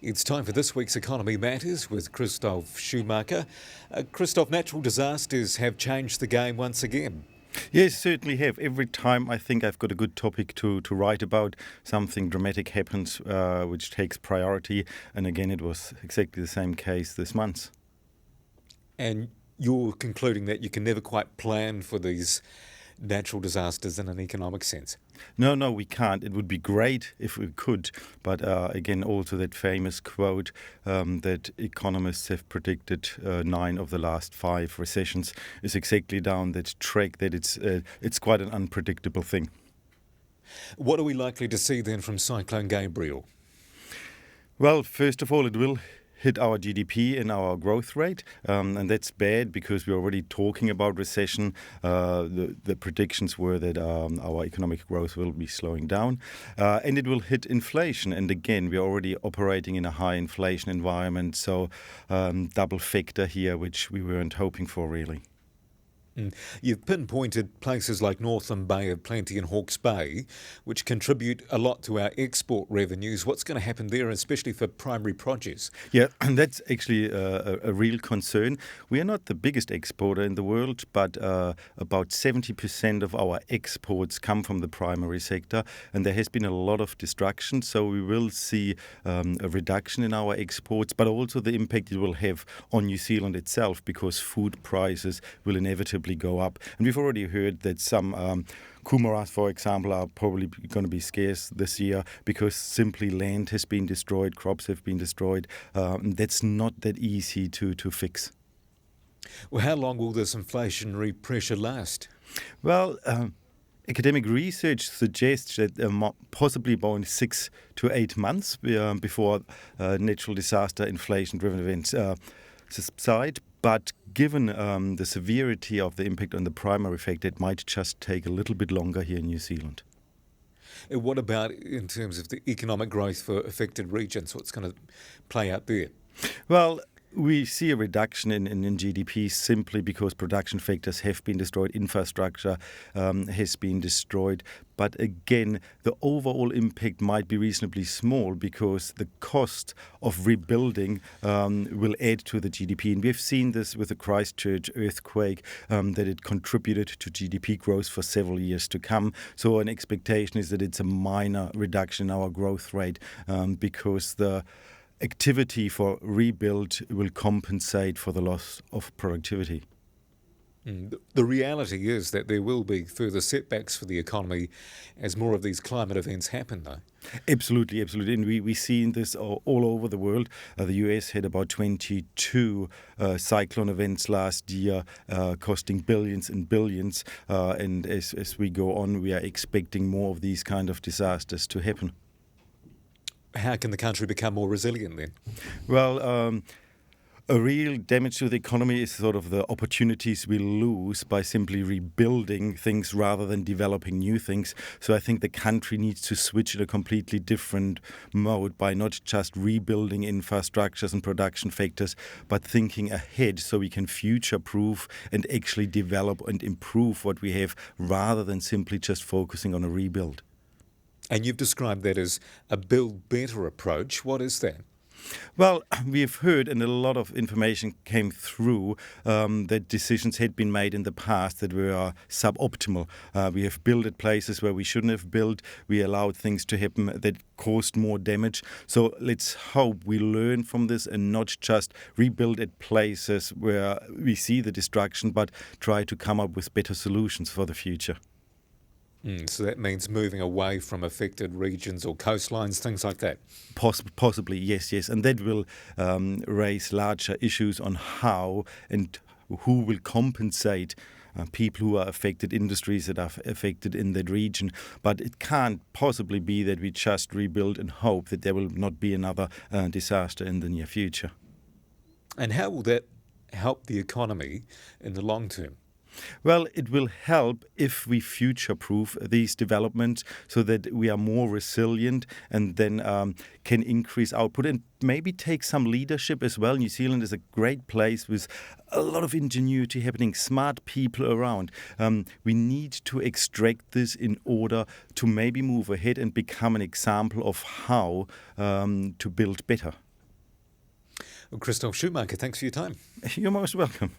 It's time for this week's Economy Matters with Christoph Schumacher. Christoph, natural disasters have changed the game once again. Yes, certainly have. Every time I think I've got a good topic to write about, something dramatic happens which takes priority. And again, it was exactly the same case this month. And you're concluding that you can never quite plan for these natural disasters in an economic sense. No, we can't. It would be great if we could. But again, also that famous quote that economists have predicted 9 of the last 5 recessions is exactly down that track, that it's quite an unpredictable thing. What are we likely to see then from Cyclone Gabriel? Well, first of all, it will hit our GDP and our growth rate, and that's bad because we're already talking about recession. The predictions were that our economic growth will be slowing down, and it will hit inflation. And again, we're already operating in a high inflation environment, so double factor here, which we weren't hoping for really. You've pinpointed places like Northern Bay of Plenty and Hawke's Bay, which contribute a lot to our export revenues. What's going to happen there, especially for primary produce? Yeah, and that's actually a real concern. We are not the biggest exporter in the world, but about 70% of our exports come from the primary sector, and there has been a lot of destruction. So we will see a reduction in our exports, but also the impact it will have on New Zealand itself, because food prices will inevitably go up. And we've already heard that some kumaras, for example, are probably going to be scarce this year because simply land has been destroyed, crops have been destroyed. That's not that easy to fix. Well, how long will this inflationary pressure last? Well, academic research suggests that possibly about 6 to 8 months before natural disaster inflation-driven events subside. But given the severity of the impact on the primary effect, it might just take a little bit longer here in New Zealand. What about in terms of the economic growth for affected regions? What's going to play out there? Well, we see a reduction in GDP simply because production factors have been destroyed, infrastructure has been destroyed. But again, the overall impact might be reasonably small because the cost of rebuilding will add to the GDP. And we've seen this with the Christchurch earthquake, that it contributed to GDP growth for several years to come. So an expectation is that it's a minor reduction in our growth rate because the activity for rebuild will compensate for the loss of productivity. The reality is that there will be further setbacks for the economy as more of these climate events happen, though. Absolutely. And we see this all over the world. The US had about 22 cyclone events last year, costing billions and billions. And as we go on, we are expecting more of these kind of disasters to happen. How can the country become more resilient then? Well, a real damage to the economy is sort of the opportunities we lose by simply rebuilding things rather than developing new things. So I think the country needs to switch in a completely different mode by not just rebuilding infrastructures and production factors, but thinking ahead so we can future-proof and actually develop and improve what we have rather than simply just focusing on a rebuild. And you've described that as a build better approach. What is that? Well, we've heard, and a lot of information came through, that decisions had been made in the past that were suboptimal. We have built at places where we shouldn't have built. We allowed things to happen that caused more damage. So let's hope we learn from this and not just rebuild at places where we see the destruction, but try to come up with better solutions for the future. So that means moving away from affected regions or coastlines, things like that. Possibly, yes. And that will raise larger issues on how and who will compensate people who are affected, industries that are affected in that region. But it can't possibly be that we just rebuild and hope that there will not be another disaster in the near future. And how will that help the economy in the long term? Well, it will help if we future-proof these developments so that we are more resilient and then can increase output and maybe take some leadership as well. New Zealand is a great place with a lot of ingenuity happening, smart people around. We need to extract this in order to maybe move ahead and become an example of how to build better. Well, Christoph Schumacher, thanks for your time. You're most welcome.